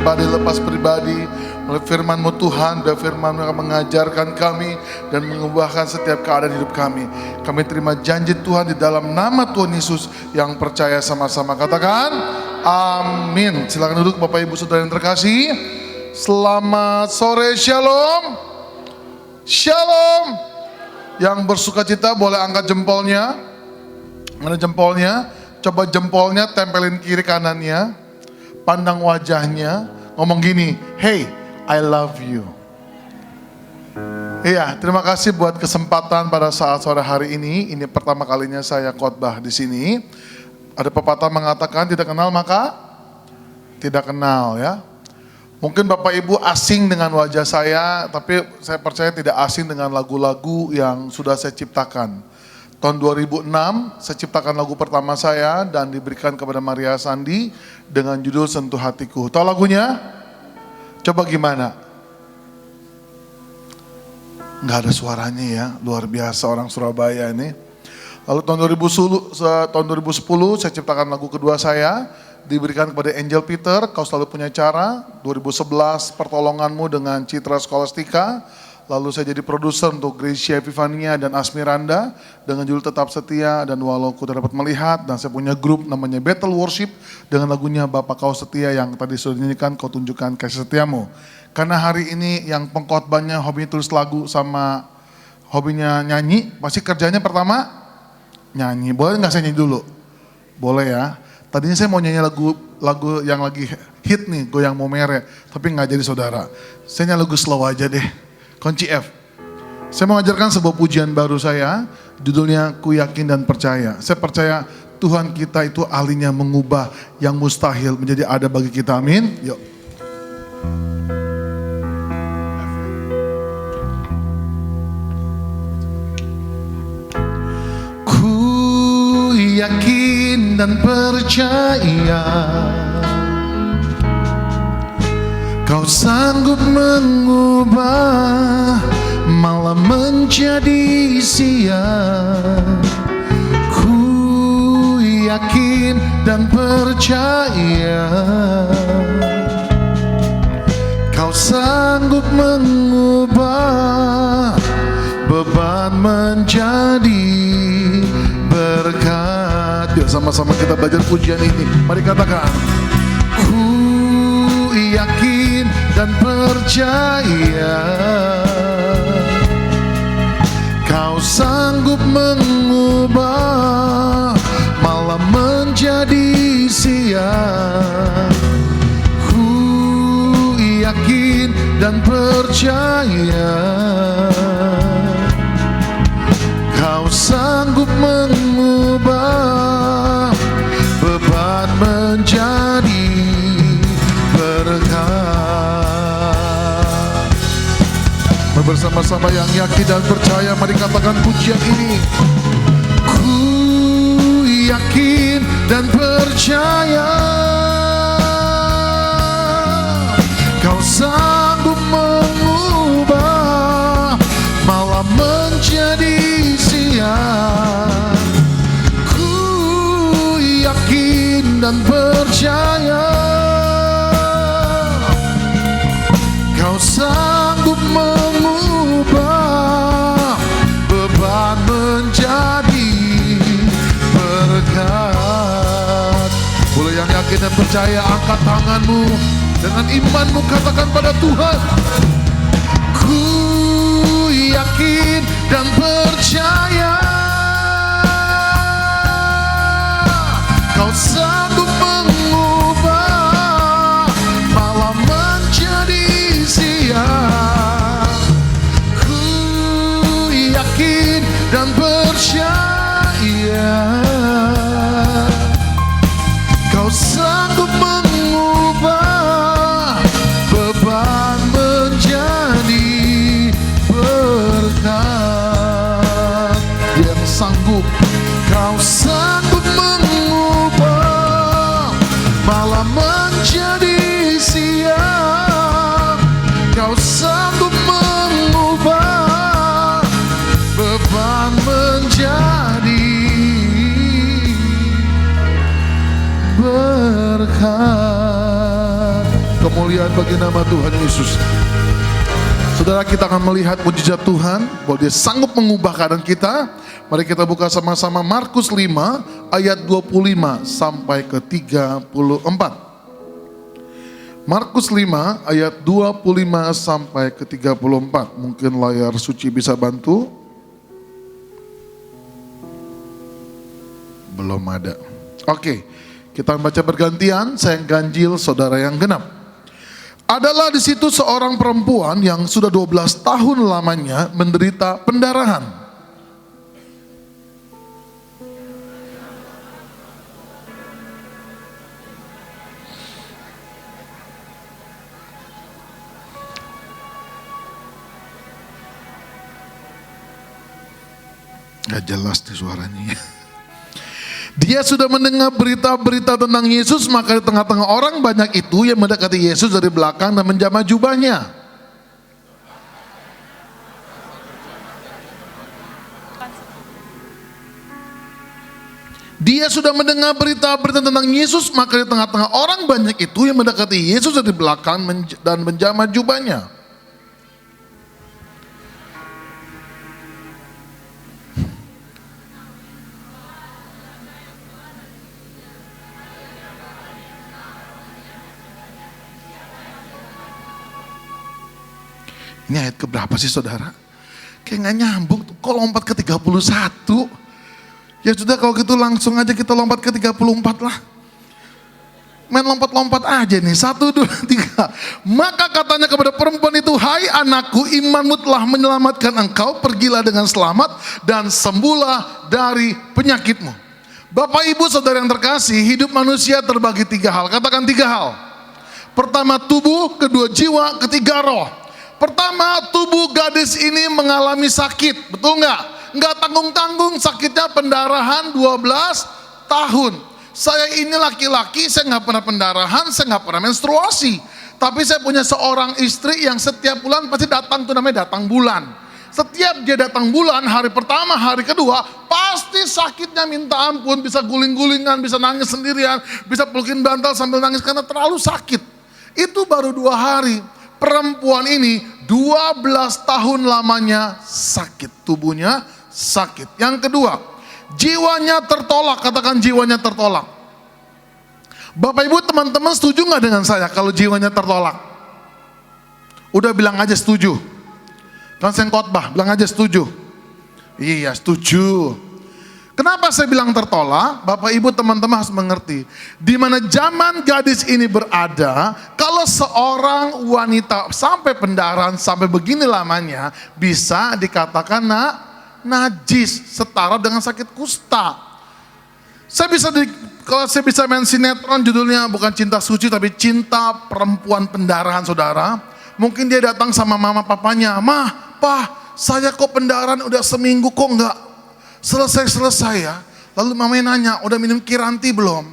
pribadi lepas pribadi. Oleh firman-Mu Tuhan, dan firman-Mu akan mengajarkan kami dan mengubahkan setiap keadaan hidup kami. Kami terima janji Tuhan di dalam nama Tuhan Yesus yang percaya sama-sama. Katakan, amin. Silakan duduk Bapak Ibu Saudara yang terkasih. Selamat sore, shalom. Shalom. Yang bersuka cita boleh angkat jempolnya. Mana jempolnya? Coba jempolnya tempelin kiri kanannya. Pandang wajahnya. Ngomong gini, hey, I love you. Iya, terima kasih buat kesempatan pada saat sore hari ini. Ini pertama kalinya saya khotbah di sini. Ada pepatah mengatakan tidak kenal maka tidak kenal ya. Mungkin Bapak Ibu asing dengan wajah saya, tapi saya percaya tidak asing dengan lagu-lagu yang sudah saya ciptakan. Tahun 2006 saya ciptakan lagu pertama saya dan diberikan kepada Maria Sandi dengan judul Sentuh Hatiku. Tahu lagunya? Coba gimana? Nggak ada suaranya ya, luar biasa orang Surabaya ini. Lalu tahun 2010 saya ciptakan lagu kedua saya, diberikan kepada Angel Peter, Kau Selalu Punya Cara. 2011 Pertolonganmu dengan Citra Scholastika. Lalu saya jadi produser untuk Gracia Vivania dan Asmiranda dengan judul Tetap Setia dan Walau Ku Tak Dapat Melihat. Dan saya punya grup namanya Battle Worship dengan lagunya Bapa Kau Setia yang tadi sudah dinyanyikan, Kau Tunjukkan Kasih Setiamu. Karena hari ini yang pengkhotbahnya hobinya tulis lagu sama hobinya nyanyi, pasti kerjanya pertama nyanyi. Boleh nggak saya nyanyi dulu? Boleh ya. Tadinya saya mau nyanyi lagu yang lagi hit nih, Goyang Mau Mere, tapi nggak jadi saudara. Saya nyanyi lagu slow aja deh. Kunci F. Saya mengajarkan sebuah pujian baru saya, judulnya Ku Yakin dan Percaya. Saya percaya Tuhan kita itu ahlinya mengubah yang mustahil menjadi ada bagi kita. Amin. Yuk. Ku yakin dan percaya Kau sanggup mengubah malam menjadi siang. Ku yakin dan percaya Kau sanggup mengubah beban menjadi berkat. Yuk sama-sama kita belajar pujian ini. Mari katakan, ku yakin dan percaya Kau sanggup mengubah malam menjadi siang. Ku yakin dan percaya Kau sanggup mengubah beban menjadi berkat. Bersama-sama yang yakin dan percaya, mari katakan pujian ini. Ku yakin dan percaya Kau sanggup mengubah malam menjadi siang. Ku yakin dan percaya Kau sanggup mengubah beban menjadi berkat. Boleh yang yakin dan percaya, angkat tanganmu dengan imanmu, katakan pada Tuhan, ku yakin dan percaya Kau sanggup mengubah malam menjadi siang. Ku yakin dan percaya Kau sanggup mengubah beban menjadi berkat. Yang sanggup, Kau sanggup mengubah malam menjadi siang. Kau sanggup mengubah beban menjadi berkat. Kau kemuliaan bagi nama Tuhan Yesus. Saudara, kita akan melihat mujizat Tuhan, bahwa Dia sanggup mengubah keadaan kita. Mari kita buka sama-sama Markus 5 ayat 25 sampai ke 34. Markus 5 ayat 25 sampai ke 34. Mungkin layar suci bisa bantu. Belum ada. Oke, kita baca bergantian, saya yang ganjil, saudara yang genap. Adalah di situ seorang perempuan yang sudah 12 tahun lamanya menderita pendarahan. Gak jelas nih suaranya. Dia sudah mendengar berita-berita tentang Yesus, maka di tengah-tengah orang banyak itu yang mendekati Yesus dari belakang dan menjamah jubahnya. Dia sudah mendengar berita-berita tentang Yesus, maka di tengah-tengah orang banyak itu yang mendekati Yesus dari belakang dan menjamah jubahnya. Ini ayat keberapa sih saudara? Kayak gak nyambung, kok lompat ke 31? Ya sudah kalau gitu langsung aja kita lompat ke 34 lah. Main lompat-lompat aja nih, 1, 2, 3. Maka katanya kepada perempuan itu, hai anakku, imanmu telah menyelamatkan engkau, pergilah dengan selamat dan sembuhlah dari penyakitmu. Bapak ibu saudara yang terkasih, hidup manusia terbagi 3 hal, katakan 3 hal. Pertama tubuh, kedua jiwa, ketiga roh. Pertama, tubuh gadis ini mengalami sakit, betul nggak? Nggak tanggung-tanggung, sakitnya pendarahan 12 tahun. Saya ini laki-laki, saya nggak pernah pendarahan, saya nggak pernah menstruasi. Tapi saya punya seorang istri yang setiap bulan pasti datang, tuh namanya datang bulan. Setiap dia datang bulan, hari pertama, hari kedua, pasti sakitnya minta ampun, bisa guling-gulingan, bisa nangis sendirian, bisa pelukin bantal sambil nangis karena terlalu sakit. Itu baru 2 hari. Perempuan ini 12 tahun lamanya sakit, tubuhnya sakit. Yang kedua, jiwanya tertolak, katakan jiwanya tertolak. Bapak ibu teman-teman setuju gak dengan saya kalau jiwanya tertolak? Udah bilang aja setuju. Kan saya khotbah, bilang aja setuju. Iya setuju. Kenapa saya bilang tertolak? Bapak ibu teman-teman harus mengerti. Di mana zaman gadis ini berada, kalau seorang wanita sampai pendarahan, sampai begini lamanya, bisa dikatakan najis, setara dengan sakit kusta. Kalau saya bisa main sinetron, judulnya bukan Cinta Suci, tapi Cinta Perempuan Pendarahan, saudara. Mungkin dia datang sama mama papanya, mah, pah, saya kok pendarahan udah seminggu kok enggak selesai ya. Lalu mamanya nanya, udah minum Kiranti belum?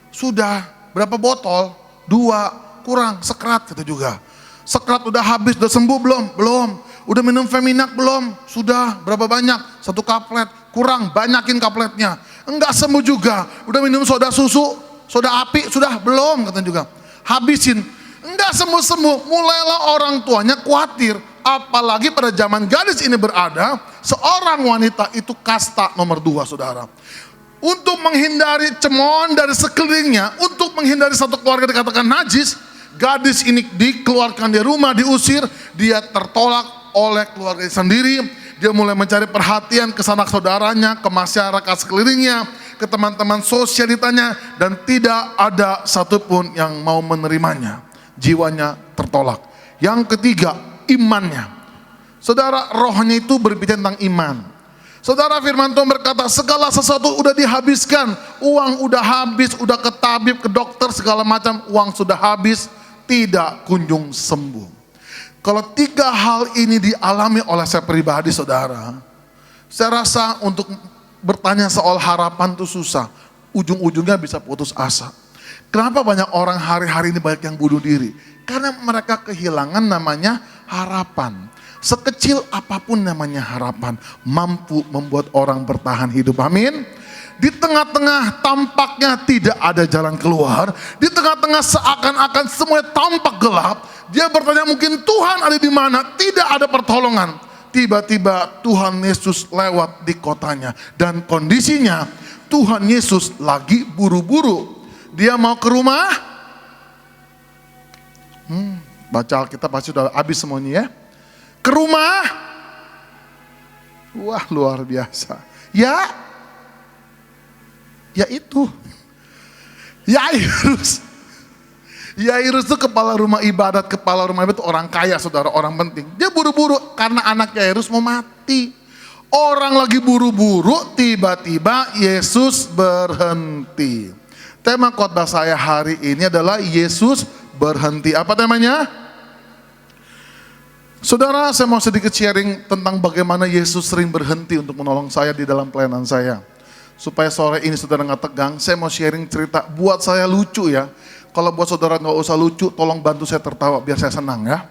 Sudah. Berapa botol? 2. Kurang, sekrat kata juga. Sekrat udah habis, udah sembuh belum? Belum. Udah minum Feminak belum? Sudah. Berapa banyak? 1 kaplet. Kurang, banyakin kapletnya. Enggak sembuh juga. Udah minum soda susu, soda api, sudah? Belum kata juga. Habisin. Enggak sembuh-sembuh. Mulailah orang tuanya khawatir. Apalagi pada zaman gadis ini berada, seorang wanita itu kasta nomor 2 saudara. Untuk menghindari cemoohan dari sekelilingnya, untuk menghindari satu keluarga dikatakan najis, gadis ini dikeluarkan dari rumah, diusir, dia tertolak oleh keluarga sendiri. Dia mulai mencari perhatian ke sanak saudaranya, ke masyarakat sekelilingnya, ke teman-teman sosialitanya, dan tidak ada satupun yang mau menerimanya. Jiwanya tertolak. Yang ketiga, imannya. Saudara, rohnya itu berbicara tentang iman. Saudara, firman Tuhan berkata, segala sesuatu udah dihabiskan. Uang udah habis, udah ke tabib, ke dokter, segala macam. Uang sudah habis, tidak kunjung sembuh. Kalau 3 hal ini dialami oleh saya pribadi saudara, saya rasa untuk bertanya soal harapan itu susah. Ujung-ujungnya bisa putus asa. Kenapa banyak orang hari-hari ini banyak yang bunuh diri? Karena mereka kehilangan namanya harapan. Sekecil apapun namanya harapan, mampu membuat orang bertahan hidup. Amin. Di tengah-tengah tampaknya tidak ada jalan keluar. Di tengah-tengah seakan-akan semuanya tampak gelap. Dia bertanya mungkin Tuhan ada di mana? Tidak ada pertolongan. Tiba-tiba Tuhan Yesus lewat di kotanya. Dan kondisinya Tuhan Yesus lagi buru-buru. Dia mau ke rumah. Baca Alkitab pasti sudah habis semuanya ya. Ke rumah. Wah luar biasa. Ya itu. Yairus. Yairus itu kepala rumah ibadat itu orang kaya saudara, orang penting. Dia buru-buru karena anak Yairus mau mati. Orang lagi buru-buru, tiba-tiba Yesus berhenti. Tema khotbah saya hari ini adalah Yesus berhenti. Apa temanya? Saudara, saya mau sedikit sharing tentang bagaimana Yesus sering berhenti untuk menolong saya di dalam pelayanan saya. Supaya sore ini saudara nggak tegang, saya mau sharing cerita buat saya lucu ya. Kalau buat saudara nggak usah lucu, tolong bantu saya tertawa biar saya senang ya.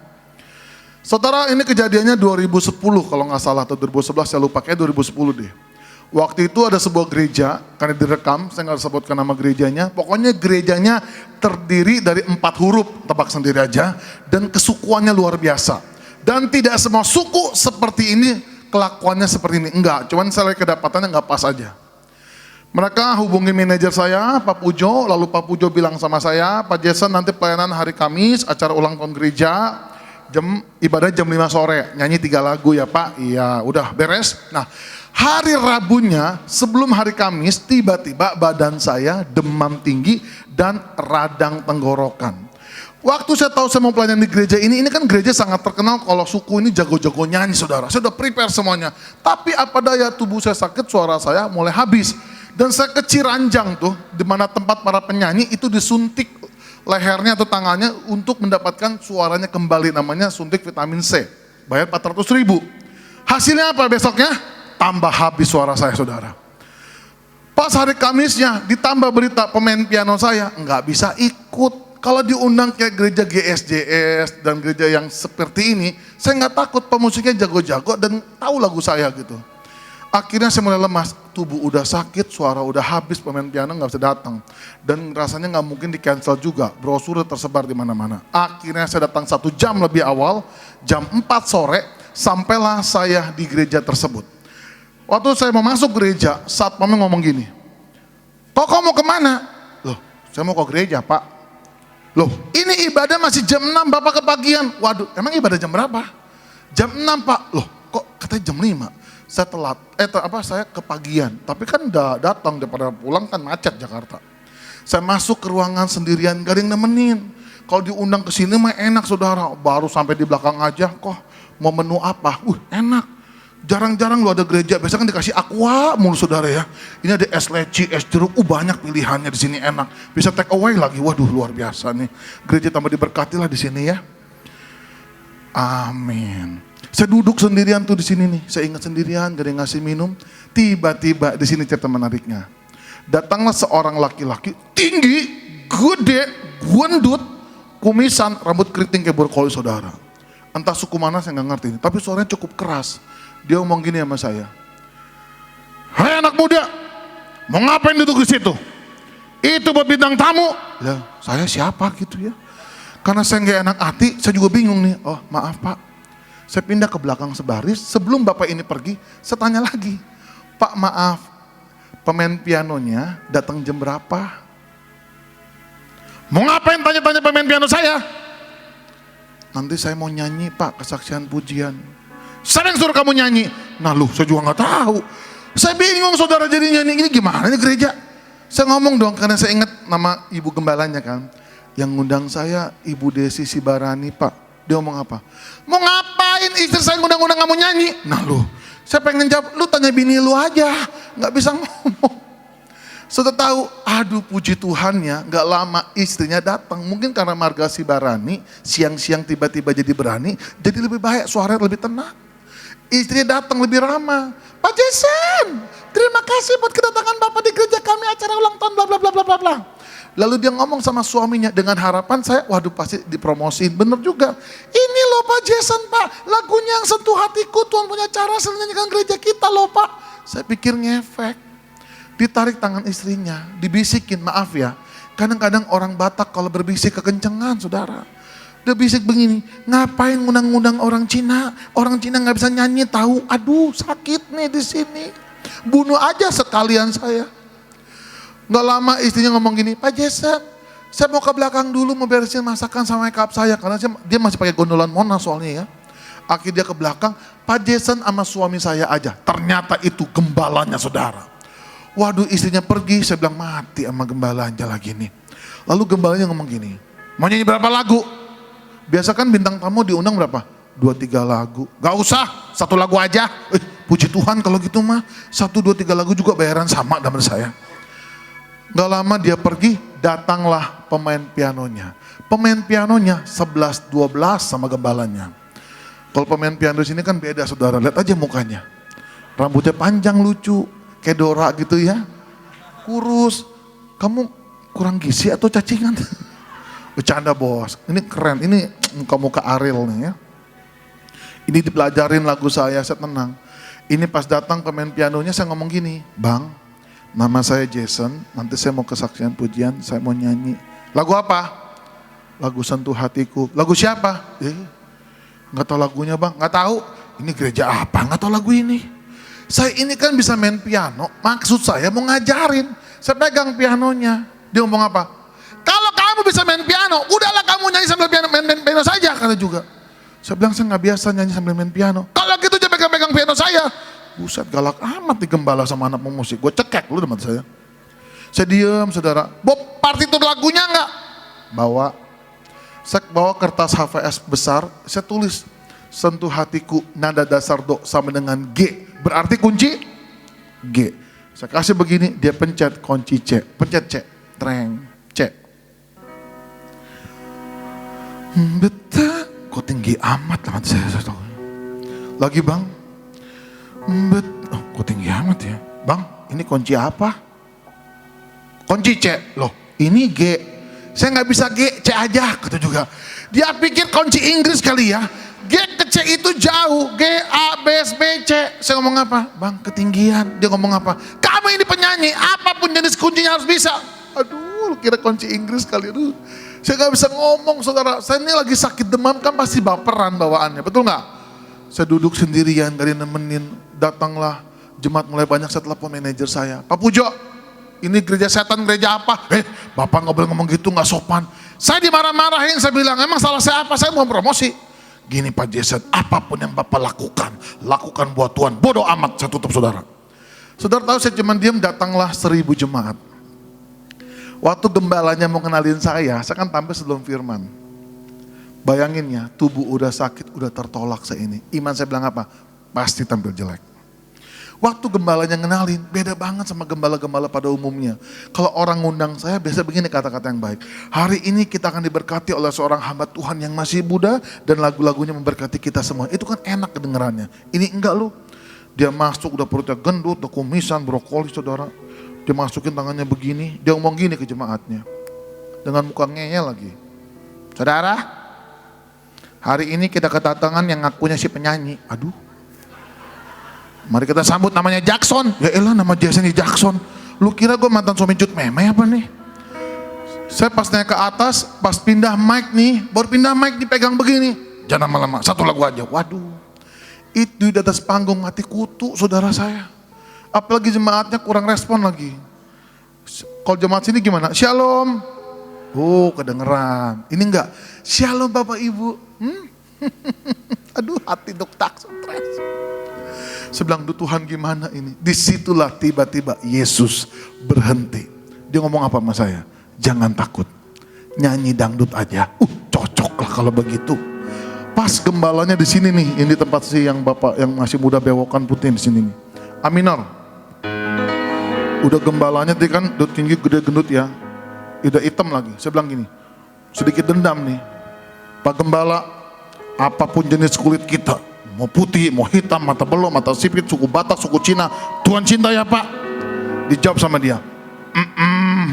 Saudara, ini kejadiannya 2010 kalau nggak salah, atau 2011, saya lupa, kayak 2010 deh. Waktu itu ada sebuah gereja, karena direkam, saya nggak sebutkan nama gerejanya. Pokoknya gerejanya terdiri dari 4 huruf, tebak sendiri aja, dan kesukuannya luar biasa. Dan tidak semua suku seperti ini, kelakuannya seperti ini. Enggak, cuman saya kedapatannya nggak pas aja. Mereka hubungi manajer saya, Pak Pujo, lalu Pak Pujo bilang sama saya, Pak Jason nanti pelayanan hari Kamis, acara ulang tahun gereja, ibadah jam 5 sore, nyanyi 3 lagu ya Pak, iya udah beres. Nah hari Rabunya sebelum hari Kamis, tiba-tiba badan saya demam tinggi dan radang tenggorokan. Waktu saya tahu saya mau pelayanan di gereja ini kan gereja sangat terkenal kalau suku ini jago-jago nyanyi saudara. Saya udah prepare semuanya, tapi apa daya tubuh saya sakit, suara saya mulai habis. Dan saya ke Ciranjang tuh, di mana tempat para penyanyi itu disuntik lehernya atau tangannya untuk mendapatkan suaranya kembali, namanya suntik vitamin C. Bayar 400.000. Hasilnya apa besoknya? Tambah habis suara saya saudara. Pas hari Kamisnya ditambah berita pemain piano saya nggak bisa ikut. Kalau diundang kayak gereja GSJS dan gereja yang seperti ini, saya nggak takut, pemusiknya jago-jago dan tahu lagu saya gitu. Akhirnya saya mulai lemas, tubuh udah sakit, suara udah habis, pemain piano nggak bisa datang. Dan rasanya nggak mungkin di cancel juga, brosur tersebar di mana-mana. Akhirnya saya datang 1 jam lebih awal, jam 4 sore, sampailah saya di gereja tersebut. Waktu saya mau masuk gereja, satpamnya ngomong gini, kok kamu mau kemana? Loh, saya mau ke gereja Pak. Loh, ini ibadah masih jam 6, Bapak kepagian. Waduh, emang ibadah jam berapa? Jam 6 Pak. Loh, kok katanya jam 5? Saya telat, saya kepagian, tapi kan udah datang daripada pulang kan macet Jakarta. Saya masuk ke ruangan sendirian, gak ada yang nemenin. Kalau diundang ke sini mah enak saudara, baru sampai di belakang aja, kok mau menu apa? Enak. Jarang-jarang lu ada gereja, biasanya kan dikasih aqua mulu saudara ya. Ini ada es leci, es jeruk, banyak pilihannya di sini enak. Bisa take away lagi, waduh luar biasa nih. Gereja tambah diberkati lah di sini ya. Amin. Saya duduk sendirian tuh di sini nih, saya ingat sendirian, gak ada yang ngasih minum. Tiba-tiba di sini cerita menariknya. Datanglah seorang laki-laki tinggi, gede, gendut, kumisan, rambut keriting kayak brokoli saudara. Entah suku mana saya nggak ngerti, tapi suaranya cukup keras. Dia ngomong gini sama saya, hai anak muda, mau ngapain duduk di situ? Itu buat bintang tamu. Ya, saya siapa gitu ya? Karena saya nggak enak hati, saya juga bingung nih. Oh maaf Pak. Saya pindah ke belakang sebaris, sebelum Bapak ini pergi, saya tanya lagi, Pak maaf, pemain pianonya datang jam berapa? Mau ngapain tanya-tanya pemain piano saya? Nanti saya mau nyanyi Pak, kesaksian pujian. Siapa yang suruh kamu nyanyi? Nah lu, saya juga gak tahu. Saya bingung saudara jadi nyanyi, ini gimana nih gereja? Saya ngomong dong, karena saya ingat nama ibu gembalanya kan. Yang ngundang saya, Ibu Desi Sibarani Pak. Dia ngomong apa? Mau ngapain istri saya ngundang-ngundang kamu nyanyi? Nah lu, saya pengen jawab, lu tanya bini lu aja, gak bisa ngomong. Sudah tahu, aduh puji Tuhan ya, gak lama istrinya datang. Mungkin karena marga Sibarani, siang-siang tiba-tiba jadi berani, jadi lebih baik, suaranya lebih tenang. Istrinya datang lebih ramah. Pak Jason, terima kasih buat kedatangan Bapak di gereja kami acara ulang tahun bla bla bla bla bla bla. Lalu dia ngomong sama suaminya dengan harapan saya, waduh pasti dipromosiin, bener juga. Ini loh Pak Jason Pak, lagunya yang sentuh hatiku, Tuhan punya cara sering nyanyikan gereja kita loh Pak. Saya pikir ngefek. Ditarik tangan istrinya, dibisikin, maaf ya. Kadang-kadang orang Batak kalau berbisik kekencengan, saudara. Dia bisik begini, ngapain ngundang-ngundang orang Cina? Orang Cina nggak bisa nyanyi tahu. Aduh, sakit nih di sini. Bunuh aja sekalian saya. Nggak lama istrinya ngomong gini, Pak Jason, saya mau ke belakang dulu mau beresin masakan sama make up saya. Karena dia masih pakai gondolan Monas soalnya ya. Akhirnya dia ke belakang, Pak Jason sama suami saya aja. Ternyata itu gembalanya, saudara. Waduh, istrinya pergi, saya bilang mati sama gembalanya lagi nih. Lalu gembalanya ngomong gini, mau nyanyi berapa lagu? Biasa kan bintang tamu diundang berapa? 2-3 lagu. Gak usah, 1 lagu aja. Puji Tuhan kalau gitu mah, 1-2-3 lagu juga bayaran sama dengan saya. Gak lama dia pergi, datanglah pemain pianonya. Pemain pianonya 11-12 sama gembalanya. Kalau pemain piano di sini kan beda, saudara. Lihat aja mukanya. Rambutnya panjang lucu. Kayak Dora gitu ya, kurus. Kamu kurang gizi atau cacingan? Bercanda bos, ini keren, ini muka-muka Ariel nih ya. Ini dipelajarin lagu saya tenang. Ini pas datang pemain pianonya saya ngomong gini, Bang, nama saya Jason, nanti saya mau kesaksian pujian, saya mau nyanyi. Lagu apa? Lagu Sentuh Hatiku. Lagu siapa? Nggak tahu lagunya bang, nggak tahu. Ini gereja apa? Nggak tahu lagu ini. Saya ini kan bisa main piano, maksud saya mau ngajarin. Saya pegang pianonya. Dia ngomong apa? Kalau kamu bisa main piano, udahlah kamu nyanyi sambil main piano saja, kata juga. Saya bilang saya nggak biasa nyanyi sambil main piano. Kalau gitu aja pegang-pegang piano saya. Buset, galak amat di gembala sama anak pemusik. Gue cekek lu teman saya. Saya diem, saudara. Bob, partitur lagunya nggak? Bawa. Saya bawa kertas HVS besar, saya tulis Sentuh Hatiku, nada dasar do sama dengan G. Berarti kunci G. Saya kasih begini, dia pencet kunci C. Pencet C. Treng, C. Betah, kok tinggi amat lah saya tahu. Lagi bang. Kok tinggi amat ya. Bang, ini kunci apa? Kunci C. Loh, ini G. Saya nggak bisa G, C aja. Kata juga. Dia pikir kunci Inggris kali ya. G ke C itu jauh, G, A, B, B, C. Saya ngomong apa? Bang, ketinggian. Dia ngomong apa? Kamu ini penyanyi, apapun jenis kuncinya harus bisa. Aduh, kira kunci Inggris kali. Aduh, saya gak bisa ngomong, saudara. Saya ini lagi sakit demam, kan pasti baperan bawaannya, betul gak? Saya duduk sendirian, gak ada nemenin. Datanglah, jemaat mulai banyak, saya telepon manajer saya. Pak Pujo, ini gereja setan, gereja apa? Bapak gak boleh ngomong gitu, gak sopan. Saya dimarah-marahin, saya bilang, emang salah saya apa? Saya mau promosi. Gini Pak Jason, apapun yang Bapak lakukan, lakukan buat Tuhan. Bodoh amat, saya tutup saudara. Saudara tahu saya cuma diam, datanglah 1000 jemaat. Waktu gembalanya mau kenalin saya kan tampil sebelum firman. Bayangin ya, tubuh udah sakit, udah tertolak saya ini. Iman saya bilang apa? Pasti tampil jelek. Waktu gembalanya ngenalin, beda banget sama gembala-gembala pada umumnya. Kalau orang ngundang saya, biasa begini kata-kata yang baik. Hari ini kita akan diberkati oleh seorang hamba Tuhan yang masih muda, dan lagu-lagunya memberkati kita semua. Itu kan enak kedengerannya. Ini enggak loh. Dia masuk, udah perutnya gendut, udah kumisan, brokoli saudara. Dia masukin tangannya begini, dia ngomong gini ke jemaatnya. Dengan muka ngeyel lagi. Saudara, hari ini kita kedatangan yang ngakunya si penyanyi. Aduh. Mari kita sambut namanya Jackson. Ya elah, nama Jason Jackson. Lu kira gue mantan suami Cut Meme apa nih? Saya pas naik ke atas, pas pindah mic nih, baru pindah mic dipegang begini. Jangan lama-lama, 1 lagu aja. Waduh, itu di atas panggung mati kutu saudara saya. Apalagi jemaatnya kurang respon lagi. Kalau jemaat sini gimana? Shalom. Oh, kedengeran. Ini enggak. Shalom Bapak Ibu. Aduh, hati tak stres. Saya bilang, Tuhan gimana ini? Disitulah tiba-tiba Yesus berhenti. Dia ngomong apa sama saya? Jangan takut, nyanyi dangdut aja. Cocok lah kalau begitu. Pas gembalanya di sini nih, ini tempat sih yang bapak yang masih muda bewokan putih di sini nih. A minor. Udah gembalanya tadi kan udah tinggi gede gendut ya. Udah hitam lagi. Saya bilang gini, sedikit dendam nih. Pak Gembala, apapun jenis kulit kita, mau putih, mau hitam, mata belok, mata sipit, suku Batak, suku Cina, Tuhan cinta ya Pak. Dijawab sama dia,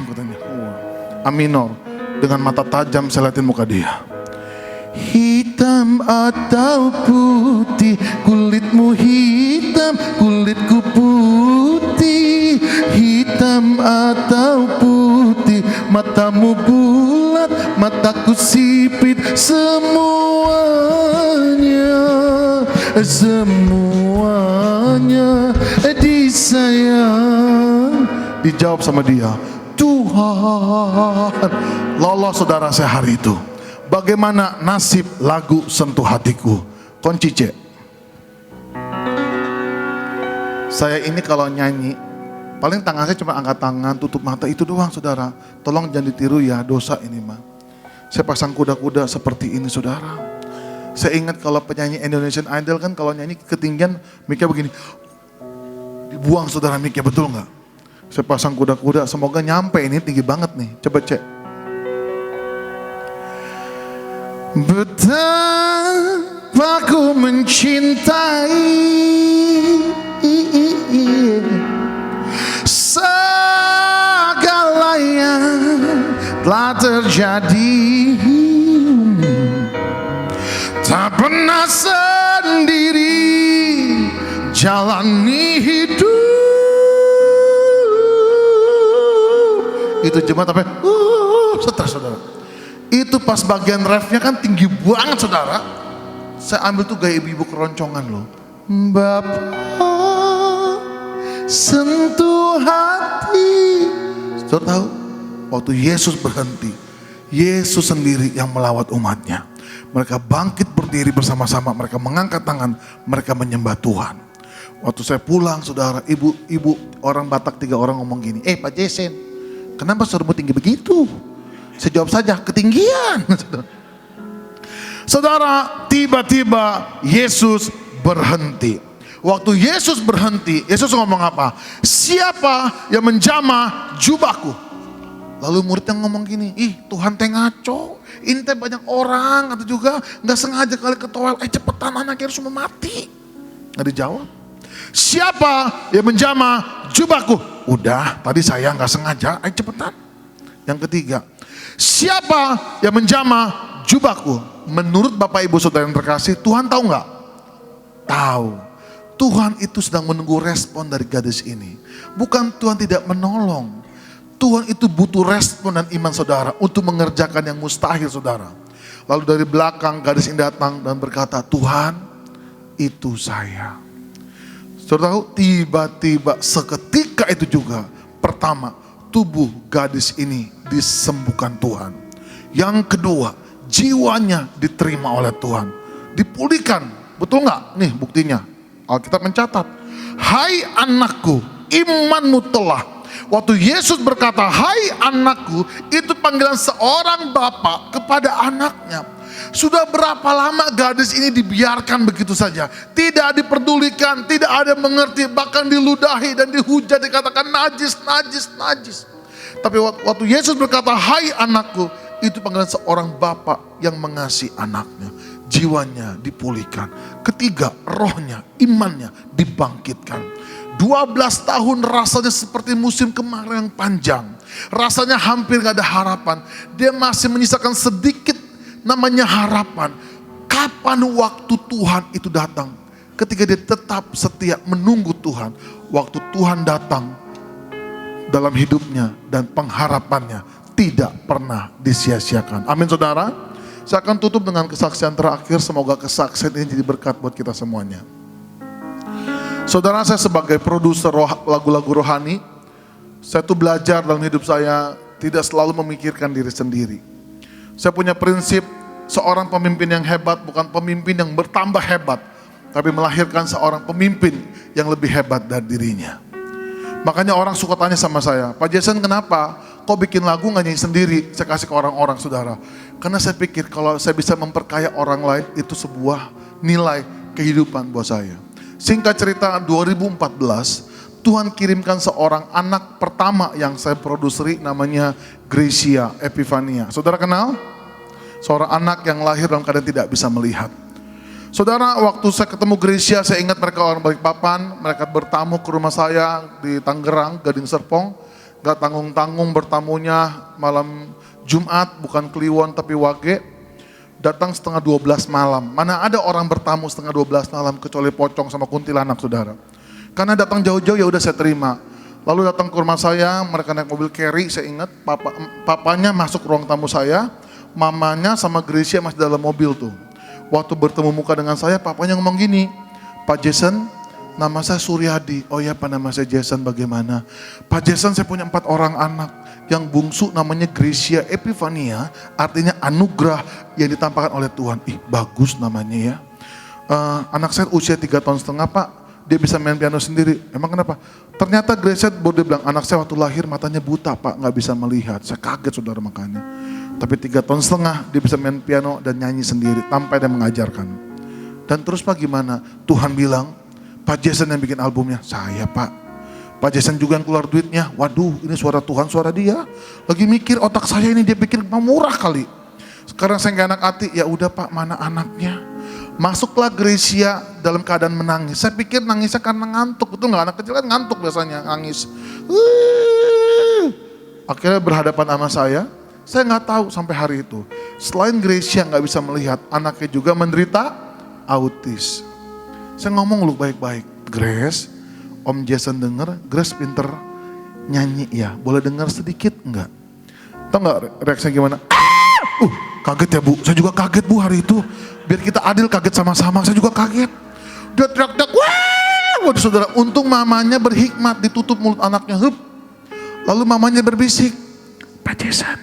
katanya. A minor, dengan mata tajam saya liatin muka dia. Hitam atau putih, kulitmu hitam, kulitku putih. Hitam atau putih, matamu bulat, mataku sipit, semuanya disayang. Dijawab sama dia, Tuhan. Lolos saudara saya hari itu. Bagaimana nasib lagu Sentuh Hatiku? Kunci C. Saya ini kalau nyanyi, paling tangan saya cuma angkat tangan, tutup mata, itu doang saudara. Tolong jangan ditiru ya, dosa ini mah. Saya pasang kuda-kuda seperti ini saudara. Saya ingat kalau penyanyi Indonesian Idol kan kalau nyanyi ketinggian, mic-nya begini. Dibuang saudara mic-nya, betul nggak? Saya pasang kuda-kuda, semoga nyampe, ini tinggi banget nih. Coba cek. Betapa ku mencintai segala yang telah terjadi, tak pernah sendiri jalani hidup. Itu jemaat apa? Stres saudara. Itu pas bagian refnya kan tinggi banget saudara. Saya ambil tuh gaya ibu-ibu keroncongan loh. Bapa sentuh hati. Saudara tahu? Waktu Yesus berhenti, Yesus sendiri yang melawat umatnya. Mereka bangkit berdiri bersama-sama, mereka mengangkat tangan, mereka menyembah Tuhan. Waktu saya pulang saudara, ibu orang Batak 3 orang ngomong gini, Pak Jason, kenapa suaramu tinggi begitu? Saya jawab saja, ketinggian. Saudara, tiba-tiba Yesus berhenti. Waktu Yesus berhenti, Yesus ngomong apa? Siapa yang menjamah jubahku? Lalu muridnya ngomong gini, Tuhan teh ngaco. Ini teh banyak orang, atau juga gak sengaja kali ketowel. Cepetan anaknya harus mati. Gak dijawab. Siapa yang menjamah jubahku? Udah, tadi saya gak sengaja, cepetan. Yang ketiga, siapa yang menjamah jubahku? Menurut Bapak Ibu Saudara yang terkasih, Tuhan tahu nggak? Tahu. Tuhan itu sedang menunggu respon dari gadis ini. Bukan Tuhan tidak menolong. Tuhan itu butuh respon dan iman saudara untuk mengerjakan yang mustahil saudara. Lalu dari belakang gadis ini datang dan berkata, Tuhan itu saya. Saudara tahu, tiba-tiba seketika itu juga, pertama, tubuh gadis ini disembuhkan Tuhan. Yang kedua, jiwanya diterima oleh Tuhan. Dipulihkan, betul nggak? Nih buktinya, Alkitab mencatat. Hai anakku, imanmu telah. Waktu Yesus berkata, hai anakku, itu panggilan seorang bapak kepada anaknya. Sudah berapa lama gadis ini dibiarkan begitu saja, tidak diperdulikan, tidak ada mengerti, bahkan diludahi dan dihujat, dikatakan najis, najis, najis. Tapi waktu Yesus berkata, hai anakku, itu panggilan seorang bapak yang mengasihi anaknya. Jiwanya dipulihkan. Ketiga, rohnya, imannya dibangkitkan. 12 tahun rasanya seperti musim kemarau yang panjang. Rasanya hampir gak ada harapan. Dia masih menyisakan sedikit namanya harapan. Kapan waktu Tuhan itu datang? Ketika dia tetap setia menunggu Tuhan. Waktu Tuhan datang dalam hidupnya dan pengharapannya tidak pernah disia-siakan. Amin saudara. Saya akan tutup dengan kesaksian terakhir. Semoga kesaksian ini jadi berkat buat kita semuanya. Saudara, saya sebagai produser lagu-lagu rohani, saya tuh belajar dalam hidup saya tidak selalu memikirkan diri sendiri. Saya punya prinsip, seorang pemimpin yang hebat bukan pemimpin yang bertambah hebat, tapi melahirkan seorang pemimpin yang lebih hebat dari dirinya. Makanya orang suka tanya sama saya, Pak Jason kenapa kok bikin lagu gak nyanyi sendiri? Saya kasih ke orang-orang saudara. Karena saya pikir kalau saya bisa memperkaya orang lain, itu sebuah nilai kehidupan buat saya. Singkat cerita, 2014 Tuhan kirimkan seorang anak pertama yang saya produseri, namanya Gracia Epifania. Saudara kenal? Seorang anak yang lahir dalam keadaan tidak bisa melihat. Saudara, waktu saya ketemu Gracia, saya ingat mereka orang Balikpapan. Mereka bertamu ke rumah saya di Tangerang, Gading Serpong. Gak tanggung-tanggung bertamunya malam Jumat, bukan Kliwon tapi Wage. Datang setengah 12 malam. Mana ada orang bertamu setengah 12 malam kecuali pocong sama kuntilanak saudara. Karena datang jauh-jauh ya udah saya terima. Lalu datang ke rumah saya, mereka naik mobil carry, saya ingat papanya masuk ruang tamu saya, mamanya sama Gracia masih dalam mobil tuh. Waktu bertemu muka dengan saya, papanya ngomong gini, Pak Jason, nama saya Suryadi. Oh ya Pak, nama saya Jason, bagaimana? Pak Jason, saya punya 4 orang anak. Yang bungsu namanya Gracia Epifania, artinya anugerah yang ditampakkan oleh Tuhan. Ih bagus namanya ya. Anak saya usia 3,5 tahun Pak, dia bisa main piano sendiri. Emang kenapa? Ternyata Gracia baru dia bilang, anak saya waktu lahir matanya buta Pak, gak bisa melihat. Saya kaget saudara makanya. Tapi 3,5 tahun dia bisa main piano dan nyanyi sendiri tanpa dia mengajarkan. Dan terus Pak gimana? Tuhan bilang, Pak Jason yang bikin albumnya. Saya Pak. Pak Jason juga yang keluar duitnya. Waduh ini suara Tuhan, suara dia. Lagi mikir otak saya ini dia pikir murah kali. Sekarang saya gak enak hati, ya udah Pak, mana anaknya? Masuklah Gracia dalam keadaan menangis. Saya pikir nangisnya karena ngantuk. Betul gak? Anak kecil kan ngantuk biasanya, nangis. Akhirnya berhadapan sama saya gak tahu sampai hari itu. Selain Gracia gak bisa melihat, anaknya juga menderita autis. Saya ngomong lu baik-baik, Grace, Om Jason denger, Grace pinter nyanyi ya, boleh denger sedikit enggak? Tahu gak reaksinya gimana? Kaget ya Bu, saya juga kaget Bu hari itu. Biar kita adil kaget sama-sama, saya juga kaget. Dia teriak-teriak, wah! Waduh saudara, untung mamanya berhikmat, ditutup mulut anaknya. Hup. Lalu mamanya berbisik, Pak Jason,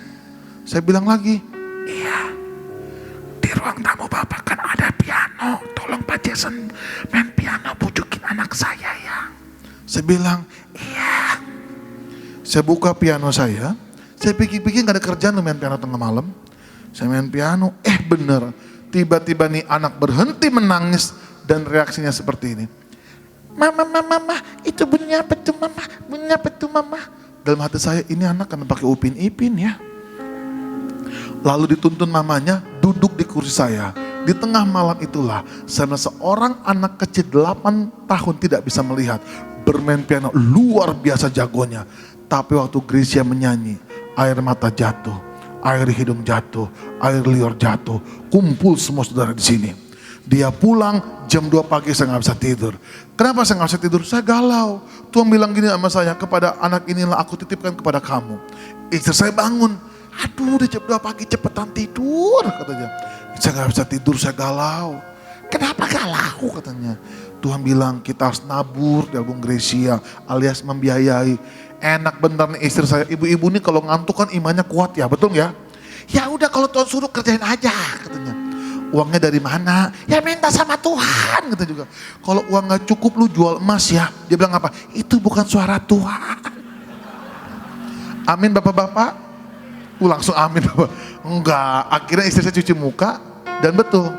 saya bilang lagi, iya, di ruang tamu Bapak kan ada piano, tolong Pak Jason main piano, bujukin anak saya ya. Saya bilang, iya. Saya buka piano saya pikir-pikir gak ada kerjaan lu main piano tengah malam. Saya main piano, bener. Tiba-tiba nih anak berhenti menangis dan reaksinya seperti ini. Mama, itu bunyinya apa tuh Mama? Bunyinya apa tuh Mama? Dalam hati saya, ini anak kan pakai Upin Ipin ya. Lalu dituntun mamanya duduk di kursi saya. Di tengah malam itulah, saya merasa seorang anak kecil 8 tahun tidak bisa melihat. Bermain piano luar biasa jagonya. Tapi waktu Gracia menyanyi, air mata jatuh, air hidung jatuh, air liur jatuh. Kumpul semua saudara di sini. Dia pulang jam 2 pagi saya gak bisa tidur. Kenapa saya gak bisa tidur? Saya galau. Tuhan bilang gini sama saya, kepada anak inilah aku titipkan kepada kamu. Istri saya bangun. Aduh udah jam 2 pagi cepetan tidur katanya. Saya gak bisa tidur, saya galau. Kenapa galau katanya? Tuhan bilang kita harus nabur di album Gracia alias membiayai. Enak bener nih istri saya, ibu-ibu nih kalau ngantuk kan imannya kuat ya, betul ya? Ya udah kalau Tuhan suruh kerjain aja katanya. Uangnya dari mana? Ya minta sama Tuhan gitu juga. Kalau uang gak cukup lu jual emas ya. Dia bilang apa? Itu bukan suara Tuhan. Amin bapak-bapak. Langsung amin bapak. Enggak, akhirnya istri saya cuci muka dan betul.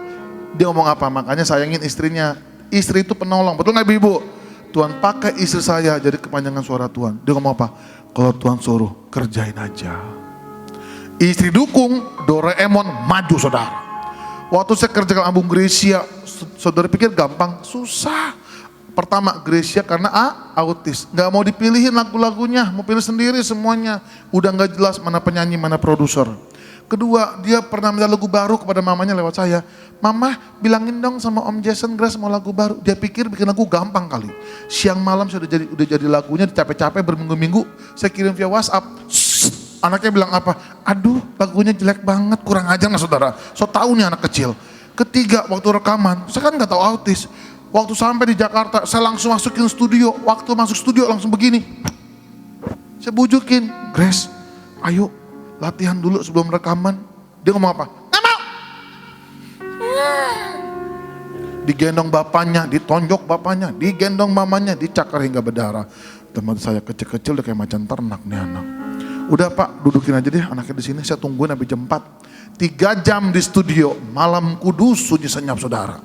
Dia ngomong apa? Makanya sayangin istrinya. Istri itu penolong, betul gak ibu? Tuhan pakai istri saya jadi kepanjangan suara Tuhan. Dia ngomong apa? Kalau Tuhan suruh kerjain aja. Istri dukung, Doraemon maju saudara. Waktu saya kerjakan album Gracia, saudara pikir gampang? Susah. Pertama Gracia karena autis, gak mau dipilihin lagu-lagunya, mau pilih sendiri semuanya. Udah gak jelas mana penyanyi, mana produser. Kedua, dia pernah minta lagu baru kepada mamanya lewat saya. Mama bilangin dong sama Om Jason Grace mau lagu baru. Dia pikir bikin lagu gampang kali. Siang malam saya udah jadi lagunya, capek-capek berminggu-minggu. Saya kirim via WhatsApp. Anaknya bilang apa? Aduh lagunya jelek banget, kurang ajar gak saudara? So tahu nih anak kecil. Ketiga, waktu rekaman, saya kan gak tahu autis. Waktu sampai di Jakarta, saya langsung masukin studio. Waktu masuk studio langsung begini. Saya bujukin, Grace, ayo latihan dulu sebelum rekaman. Dia ngomong apa? Nggak mau. Digendong bapaknya, ditonjok bapaknya, digendong mamanya, dicakar hingga berdarah. Teman saya kecil-kecil udah kayak macan ternak nih anak. Udah Pak, dudukin aja deh anaknya di sini. Saya tungguin sampai jam 4. 3 jam di studio, malam kudus sunyi senyap saudara.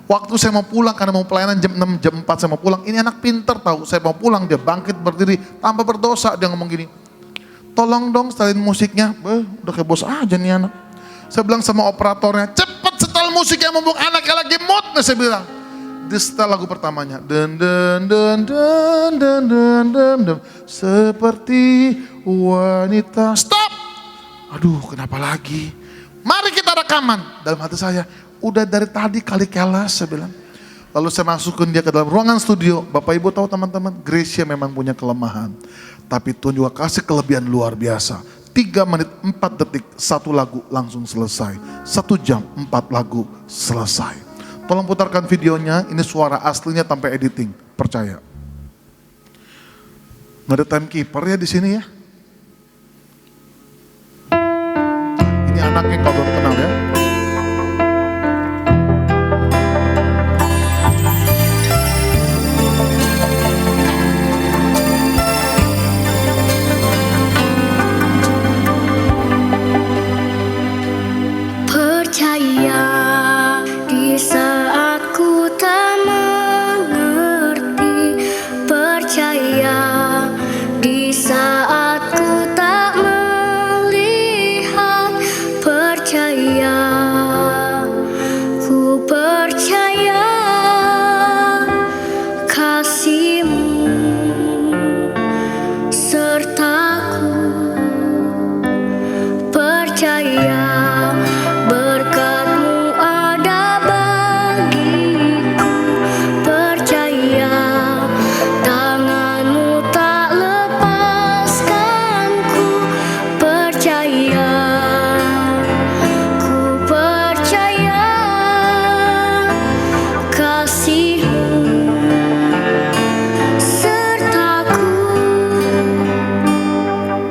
Waktu saya mau pulang karena mau pelayanan jam 6, jam 4 saya mau pulang. Ini anak pinter tahu, saya mau pulang dia bangkit berdiri tanpa berdosa. Dia ngomong gini, tolong dong setelin musiknya. Udah kayak bos aja nih anak. Saya bilang sama operatornya, cepet setel musiknya mumpung anaknya lagi mood. Nah saya bilang, di setel lagu pertamanya, den den den den den den den den, seperti wanita. Stop. Aduh kenapa lagi? Mari kita rekaman. Dalam hati saya, udah dari tadi kali kelas saya bilang. Lalu saya masukin dia ke dalam ruangan studio. Bapak Ibu tahu teman-teman, Gracia memang punya kelemahan. Tapi Tuhan juga kasih kelebihan luar biasa. 3 menit 4 detik, 1 lagu langsung selesai. 1 jam 4 lagu selesai. Tolong putarkan videonya, ini suara aslinya tanpa editing, percaya. Nggak ada timekeeper ya di sini ya. Ini anaknya kalau belum kenal ya. Percaya di saat ku tak mengerti, percaya di saat ku tak melihat, percaya, ku percaya kasih-Mu sertaku, percaya berkat-Mu ada bagiku, percaya tangan-Mu tak lepaskanku, percaya, ku percaya kasih-Mu sertaku,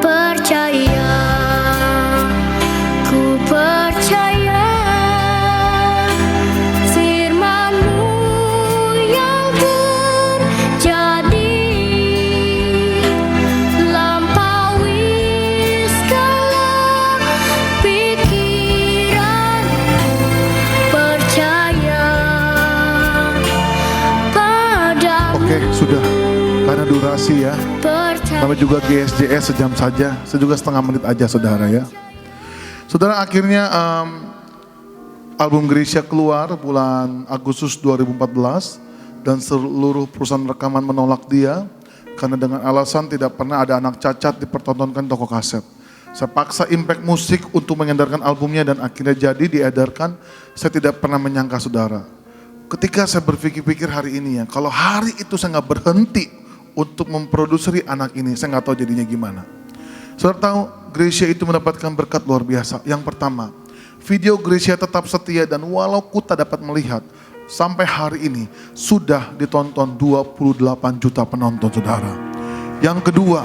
percaya, ku percaya firman-Mu yang terjadi, lampaui segala pikiranku, percaya padamu, Oke, sudah. Karena durasi ya. percaya. Namanya juga GSJS sejam saja. Saya juga setengah menit aja saudara ya. Saudara, akhirnya album Gracia keluar bulan Agustus 2014. Dan seluruh perusahaan rekaman menolak dia. Karena dengan alasan tidak pernah ada anak cacat dipertontonkan toko kaset. Saya paksa Impact Musik untuk mengedarkan albumnya dan akhirnya jadi diedarkan. Saya tidak pernah menyangka saudara. Ketika saya berpikir-pikir hari ini ya, kalau hari itu saya nggak berhenti untuk memproduksi anak ini, saya nggak tahu jadinya gimana. Saudara tahu, Gracia itu mendapatkan berkat luar biasa. Yang pertama, video Gracia tetap setia dan walau ku tak dapat melihat, sampai hari ini sudah ditonton 28 juta penonton saudara. Yang kedua,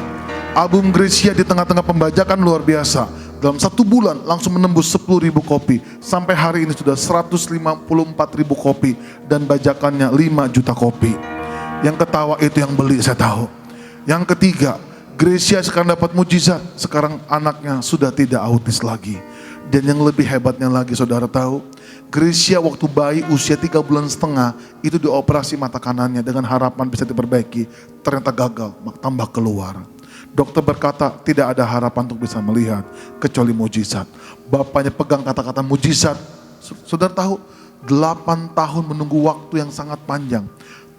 album Gracia di tengah-tengah pembajakan luar biasa. Dalam 1 bulan langsung menembus 10.000 kopi. Sampai hari ini sudah 154.000 kopi dan bajakannya 5 juta kopi. Yang ketawa itu yang beli saya tahu. Yang ketiga, Gracia sekarang dapat mujizat. Sekarang anaknya sudah tidak autis lagi. Dan yang lebih hebatnya lagi saudara tahu, Gracia waktu bayi usia 3,5 bulan itu dioperasi mata kanannya dengan harapan bisa diperbaiki. Ternyata gagal, tambah keluar. Dokter berkata tidak ada harapan untuk bisa melihat kecuali mujizat. Bapaknya pegang kata-kata mujizat. Saudara tahu 8 tahun menunggu waktu yang sangat panjang.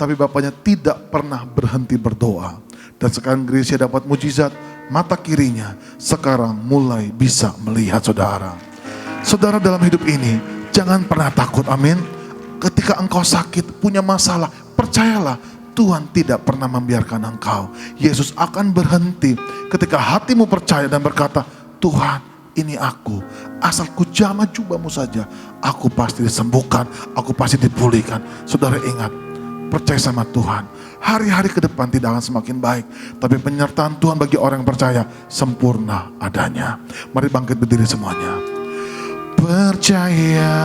Tapi bapaknya tidak pernah berhenti berdoa. Dan sekarang Gracia dapat mujizat, mata kirinya sekarang mulai bisa melihat saudara. Saudara dalam hidup ini jangan pernah takut, amin. Ketika engkau sakit, punya masalah, percayalah Tuhan tidak pernah membiarkan engkau. Yesus akan berhenti ketika hatimu percaya dan berkata, Tuhan ini aku, asal ku jamah jubahmu saja, aku pasti disembuhkan, aku pasti dipulihkan. Saudara ingat, percaya sama Tuhan. Hari-hari ke depan tidak akan semakin baik, tapi penyertaan Tuhan bagi orang yang percaya sempurna adanya. Mari bangkit berdiri semuanya. Percaya.